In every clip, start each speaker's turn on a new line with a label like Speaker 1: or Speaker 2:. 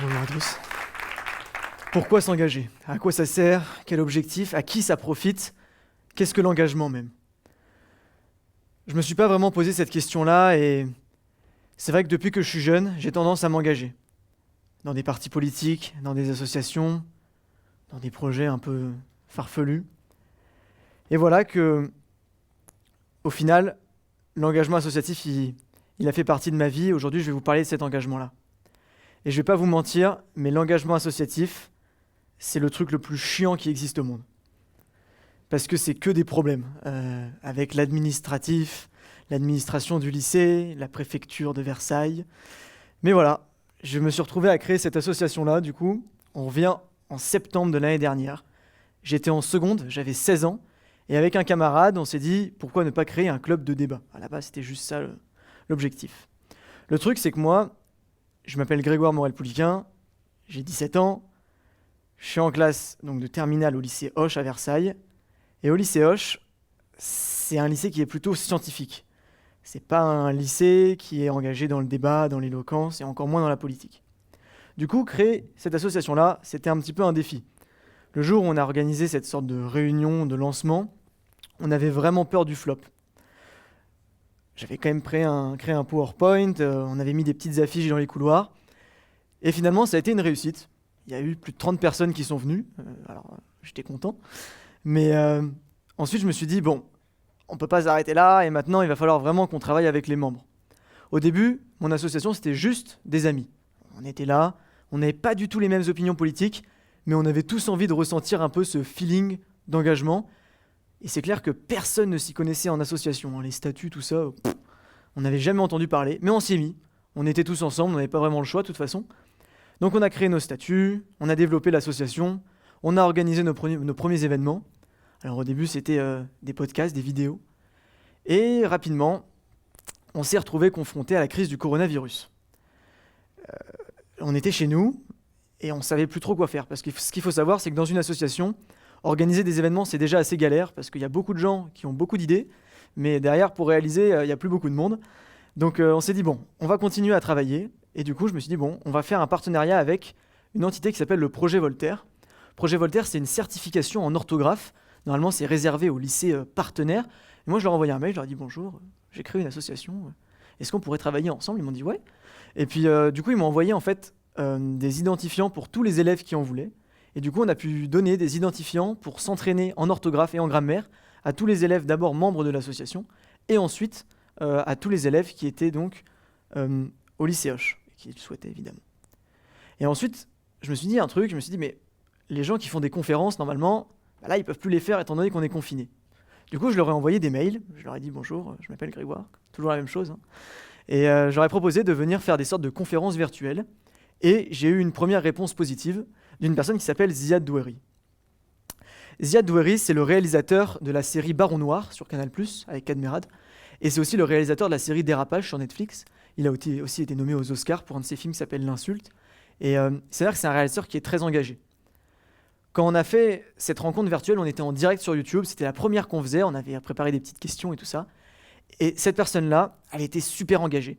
Speaker 1: Bonjour à tous. Pourquoi s'engager? À quoi ça sert? Quel objectif? À qui ça profite? Qu'est-ce que l'engagement même? Je me suis pas vraiment posé cette question-là et c'est vrai que depuis que je suis jeune, j'ai tendance à m'engager. Dans des partis politiques, dans des associations, dans des projets un peu farfelus. Et voilà que, au final, l'engagement associatif, il a fait partie de ma vie. Aujourd'hui, je vais vous parler de cet engagement-là. Et je vais pas vous mentir, mais l'engagement associatif, c'est le truc le plus chiant qui existe au monde. Parce que c'est que des problèmes. Avec l'administratif, l'administration du lycée, la préfecture de Versailles. Mais voilà, je me suis retrouvé à créer cette association-là, du coup. On revient en septembre de l'année dernière. J'étais en seconde, j'avais 16 ans. Et avec un camarade, on s'est dit, pourquoi ne pas créer un club de débat? À la base, c'était juste ça l'objectif. Le truc, c'est que moi, je m'appelle Grégoire Morel-Pouliquin, j'ai 17 ans, je suis en classe donc, de terminale au lycée Hoche à Versailles. Et au lycée Hoche, c'est un lycée qui est plutôt scientifique. C'est pas un lycée qui est engagé dans le débat, dans l'éloquence et encore moins dans la politique. Du coup, créer cette association-là, c'était un petit peu un défi. Le jour où on a organisé cette sorte de réunion de lancement, on avait vraiment peur du flop. J'avais quand même créé un PowerPoint, on avait mis des petites affiches dans les couloirs. Et finalement, ça a été une réussite. Il y a eu plus de 30 personnes qui sont venues. J'étais content. Mais ensuite, je me suis dit, bon, on ne peut pas s'arrêter là. Et maintenant, il va falloir vraiment qu'on travaille avec les membres. Au début, mon association, c'était juste des amis. On était là, on n'avait pas du tout les mêmes opinions politiques, mais on avait tous envie de ressentir un peu ce feeling d'engagement. Et c'est clair que personne ne s'y connaissait en association. Les statuts, tout ça, on n'avait jamais entendu parler. Mais on s'y est mis. On était tous ensemble, on n'avait pas vraiment le choix de toute façon. Donc on a créé nos statuts, on a développé l'association, on a organisé nos premiers événements. Alors au début, c'était des podcasts, des vidéos. Et rapidement, on s'est retrouvés confrontés à la crise du coronavirus. On était chez nous et on ne savait plus trop quoi faire. Parce que ce qu'il faut savoir, c'est que dans une association, organiser des événements, c'est déjà assez galère parce qu'il y a beaucoup de gens qui ont beaucoup d'idées, mais derrière, pour réaliser, il n'y a plus beaucoup de monde. Donc on s'est dit, bon, on va continuer à travailler. Et du coup, je me suis dit, bon, on va faire un partenariat avec une entité qui s'appelle le Projet Voltaire. Projet Voltaire, c'est une certification en orthographe. Normalement, c'est réservé aux lycées partenaires. Et moi, je leur ai envoyé un mail, je leur ai dit, bonjour, j'ai créé une association. Est-ce qu'on pourrait travailler ensemble? Ils m'ont dit, ouais. Et puis, du coup, ils m'ont envoyé en fait des identifiants pour tous les élèves qui en voulaient. Et du coup, on a pu donner des identifiants pour s'entraîner en orthographe et en grammaire à tous les élèves d'abord membres de l'association et ensuite à tous les élèves qui étaient donc au lycée Hoche, et qui le souhaitaient évidemment. Et ensuite, je me suis dit un truc, je me suis dit, mais les gens qui font des conférences, normalement, là, ils peuvent plus les faire étant donné qu'on est confinés. Du coup, je leur ai envoyé des mails, je leur ai dit, bonjour, je m'appelle Grégoire, toujours la même chose. Et je leur ai proposé de venir faire des sortes de conférences virtuelles. Et j'ai eu une première réponse positive d'une personne qui s'appelle Ziad Doueri. Ziad Doueri, c'est le réalisateur de la série Baron Noir sur Canal+, avec Cadmerade. Et c'est aussi le réalisateur de la série Dérapage sur Netflix. Il a aussi été nommé aux Oscars pour un de ses films qui s'appelle L'Insulte. Et c'est-à-dire que c'est un réalisateur qui est très engagé. Quand on a fait cette rencontre virtuelle, on était en direct sur YouTube. C'était la première qu'on faisait. On avait préparé des petites questions et tout ça. Et cette personne-là, elle était super engagée.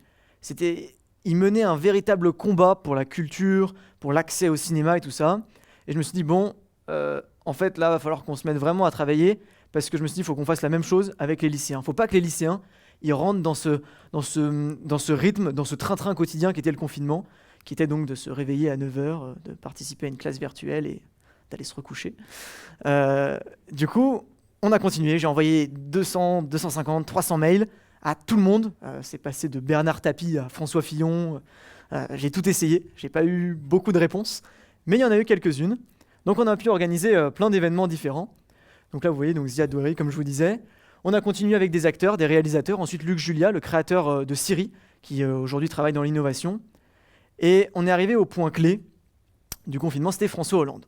Speaker 1: Il menait un véritable combat pour la culture, pour l'accès au cinéma et tout ça. Et je me suis dit, bon, en fait, là, il va falloir qu'on se mette vraiment à travailler parce que je me suis dit, il faut qu'on fasse la même chose avec les lycéens. Il ne faut pas que les lycéens ils rentrent dans ce rythme, dans ce train-train quotidien qui était le confinement, qui était donc de se réveiller à 9h, de participer à une classe virtuelle et d'aller se recoucher. Du coup, on a continué. J'ai envoyé 200, 250, 300 mails à tout le monde. C'est passé de Bernard Tapie à François Fillon. J'ai tout essayé. J'ai pas eu beaucoup de réponses, mais il y en a eu quelques-unes. Donc on a pu organiser plein d'événements différents. Donc là, vous voyez, donc Ziad Doueri, comme je vous disais. On a continué avec des acteurs, des réalisateurs. Ensuite, Luc Julia, le créateur de Siri, qui aujourd'hui travaille dans l'innovation. Et on est arrivé au point clé du confinement, c'était François Hollande.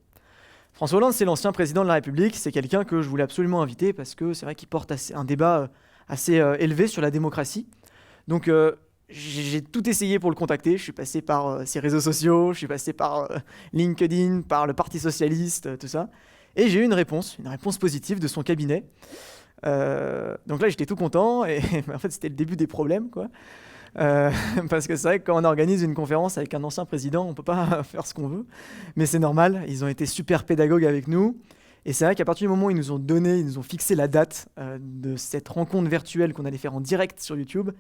Speaker 1: François Hollande, c'est l'ancien président de la République. C'est quelqu'un que je voulais absolument inviter parce que c'est vrai qu'il porte un débat assez élevé sur la démocratie. Donc, j'ai tout essayé pour le contacter. Je suis passé par ses réseaux sociaux, je suis passé par LinkedIn, par le Parti Socialiste, tout ça. Et j'ai eu une réponse positive de son cabinet. Donc là, j'étais tout content. Et en fait, c'était le début des problèmes, quoi. Euh, parce que c'est vrai que quand on organise une conférence avec un ancien président, on ne peut pas faire ce qu'on veut. Mais c'est normal, ils ont été super pédagogues avec nous. Et c'est vrai qu'à partir du moment où ils nous ont fixé la date de cette rencontre virtuelle qu'on allait faire en direct sur YouTube,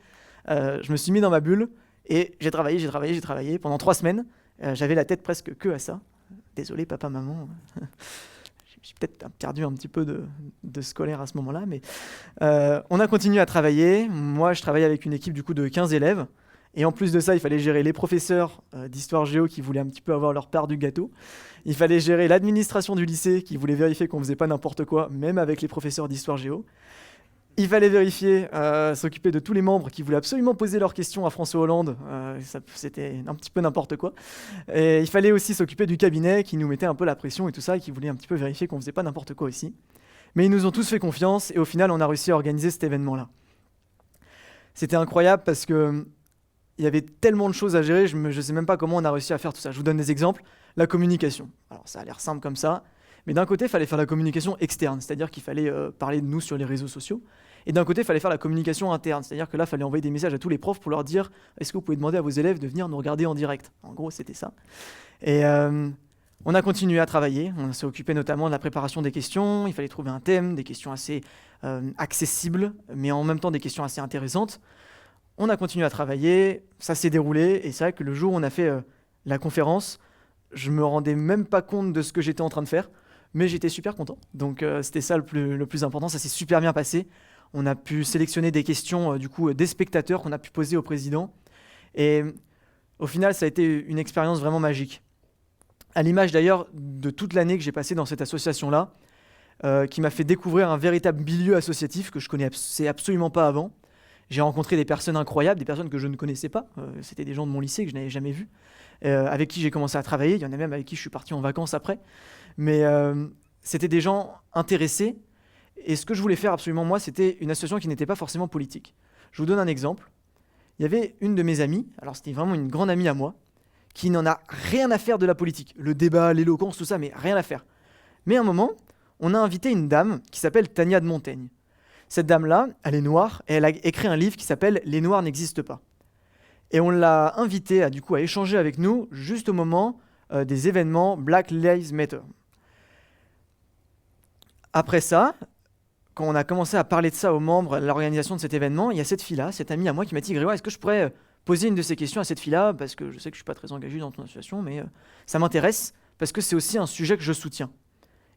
Speaker 1: je me suis mis dans ma bulle et j'ai travaillé pendant 3 semaines. J'avais la tête presque que à ça. Désolé papa, maman. J'ai peut-être perdu un petit peu de scolaire à ce moment-là, mais on a continué à travailler. Moi, je travaillais avec une équipe du coup de 15 élèves. Et en plus de ça, il fallait gérer les professeurs d'histoire géo qui voulaient un petit peu avoir leur part du gâteau. Il fallait gérer l'administration du lycée qui voulait vérifier qu'on faisait pas n'importe quoi, même avec les professeurs d'histoire géo. Il fallait vérifier, s'occuper de tous les membres qui voulaient absolument poser leurs questions à François Hollande. C'était un petit peu n'importe quoi. Et il fallait aussi s'occuper du cabinet qui nous mettait un peu la pression et tout ça, et qui voulait un petit peu vérifier qu'on faisait pas n'importe quoi aussi. Mais ils nous ont tous fait confiance et au final, on a réussi à organiser cet événement-là. C'était incroyable parce que il y avait tellement de choses à gérer, je ne sais même pas comment on a réussi à faire tout ça. Je vous donne des exemples. La communication. Alors ça a l'air simple comme ça, mais d'un côté, il fallait faire la communication externe, c'est-à-dire qu'il fallait parler de nous sur les réseaux sociaux. Et d'un côté, il fallait faire la communication interne, c'est-à-dire que là, il fallait envoyer des messages à tous les profs pour leur dire « Est-ce que vous pouvez demander à vos élèves de venir nous regarder en direct ?» En gros, c'était ça. Et on a continué à travailler. On s'est occupé notamment de la préparation des questions. Il fallait trouver un thème, des questions assez accessibles, mais en même temps des questions assez intéressantes. On a continué à travailler, ça s'est déroulé, et c'est vrai que le jour où on a fait la conférence, je me rendais même pas compte de ce que j'étais en train de faire, mais j'étais super content. Donc c'était ça le plus important, ça s'est super bien passé. On a pu sélectionner des questions du coup des spectateurs qu'on a pu poser au président, et au final ça a été une expérience vraiment magique. À l'image d'ailleurs de toute l'année que j'ai passée dans cette association-là, qui m'a fait découvrir un véritable milieu associatif que je connaissais absolument pas avant. J'ai rencontré des personnes incroyables, des personnes que je ne connaissais pas. C'était des gens de mon lycée que je n'avais jamais vus, avec qui j'ai commencé à travailler. Il y en a même avec qui je suis parti en vacances après. Mais c'était des gens intéressés. Et ce que je voulais faire absolument, moi, c'était une association qui n'était pas forcément politique. Je vous donne un exemple. Il y avait une de mes amies, alors c'était vraiment une grande amie à moi, qui n'en a rien à faire de la politique. Le débat, l'éloquence, tout ça, mais rien à faire. Mais à un moment, on a invité une dame qui s'appelle Tania de Montaigne. Cette dame-là, elle est noire et elle a écrit un livre qui s'appelle « Les Noirs n'existent pas ». Et on l'a invitée à échanger avec nous juste au moment des événements Black Lives Matter. Après ça, quand on a commencé à parler de ça aux membres de l'organisation de cet événement, il y a cette fille-là, cette amie à moi qui m'a dit « Grégoire, est-ce que je pourrais poser une de ces questions à cette fille-là, parce que je sais que je ne suis pas très engagé dans ton association, mais ça m'intéresse, parce que c'est aussi un sujet que je soutiens. »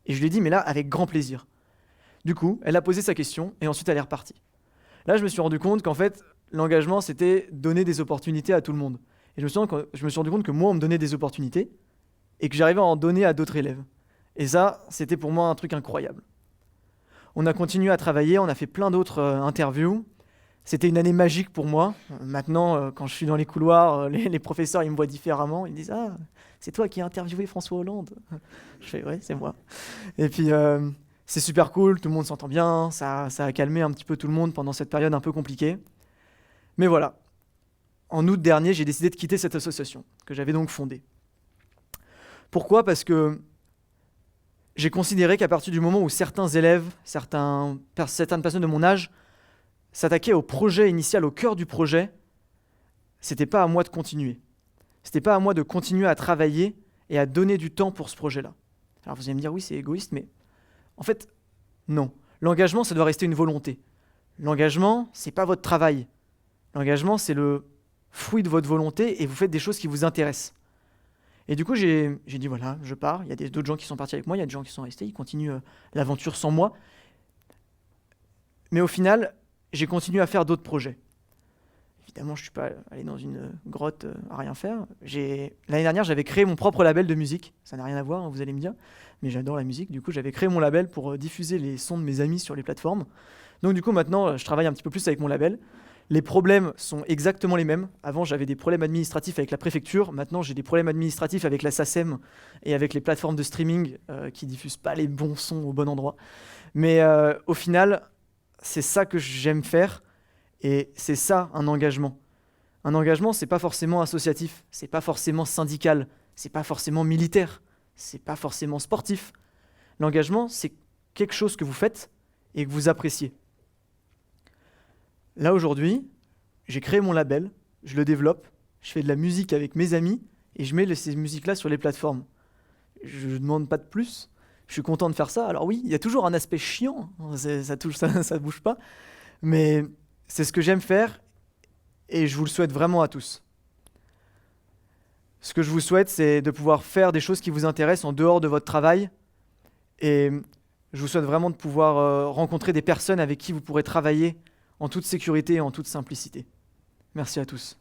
Speaker 1: Et je lui ai dit « Mais là, avec grand plaisir. » Du coup, elle a posé sa question et ensuite elle est repartie. Là, je me suis rendu compte qu'en fait, l'engagement, c'était donner des opportunités à tout le monde. Et je me suis rendu compte que moi, on me donnait des opportunités et que j'arrivais à en donner à d'autres élèves. Et ça, c'était pour moi un truc incroyable. On a continué à travailler, on a fait plein d'autres interviews. C'était une année magique pour moi. Maintenant, quand je suis dans les couloirs, les professeurs, ils me voient différemment. Ils me disent « Ah, c'est toi qui as interviewé François Hollande ?» Je fais « Ouais, c'est moi. » Et puis... c'est super cool, tout le monde s'entend bien, ça a calmé un petit peu tout le monde pendant cette période un peu compliquée. Mais voilà, en août dernier, j'ai décidé de quitter cette association, que j'avais donc fondée. Pourquoi ? Parce que j'ai considéré qu'à partir du moment où certains élèves, certaines personnes de mon âge, s'attaquaient au projet initial, au cœur du projet, c'était pas à moi de continuer. C'était pas à moi de continuer à travailler et à donner du temps pour ce projet-là. Alors vous allez me dire, oui, c'est égoïste, mais... En fait, non. L'engagement, ça doit rester une volonté. L'engagement, c'est pas votre travail. L'engagement, c'est le fruit de votre volonté et vous faites des choses qui vous intéressent. Et du coup, j'ai dit voilà, je pars. Il y a d'autres gens qui sont partis avec moi, il y a des gens qui sont restés, ils continuent l'aventure sans moi. Mais au final, j'ai continué à faire d'autres projets. Évidemment, je ne suis pas allé dans une grotte à rien faire. L'année dernière, j'avais créé mon propre label de musique. Ça n'a rien à voir, hein, vous allez me dire. Mais j'adore la musique. Du coup, j'avais créé mon label pour diffuser les sons de mes amis sur les plateformes. Donc du coup, maintenant, je travaille un petit peu plus avec mon label. Les problèmes sont exactement les mêmes. Avant, j'avais des problèmes administratifs avec la préfecture. Maintenant, j'ai des problèmes administratifs avec la SACEM et avec les plateformes de streaming qui diffusent pas les bons sons au bon endroit. Mais au final, c'est ça que j'aime faire. Et c'est ça, un engagement. Un engagement, c'est pas forcément associatif, c'est pas forcément syndical, c'est pas forcément militaire, c'est pas forcément sportif. L'engagement, c'est quelque chose que vous faites et que vous appréciez. Là, aujourd'hui, j'ai créé mon label, je le développe, je fais de la musique avec mes amis et je mets ces musiques-là sur les plateformes. Je ne demande pas de plus. Je suis content de faire ça. Alors oui, il y a toujours un aspect chiant, hein, ça bouge pas, mais c'est ce que j'aime faire et je vous le souhaite vraiment à tous. Ce que je vous souhaite, c'est de pouvoir faire des choses qui vous intéressent en dehors de votre travail et je vous souhaite vraiment de pouvoir rencontrer des personnes avec qui vous pourrez travailler en toute sécurité et en toute simplicité. Merci à tous.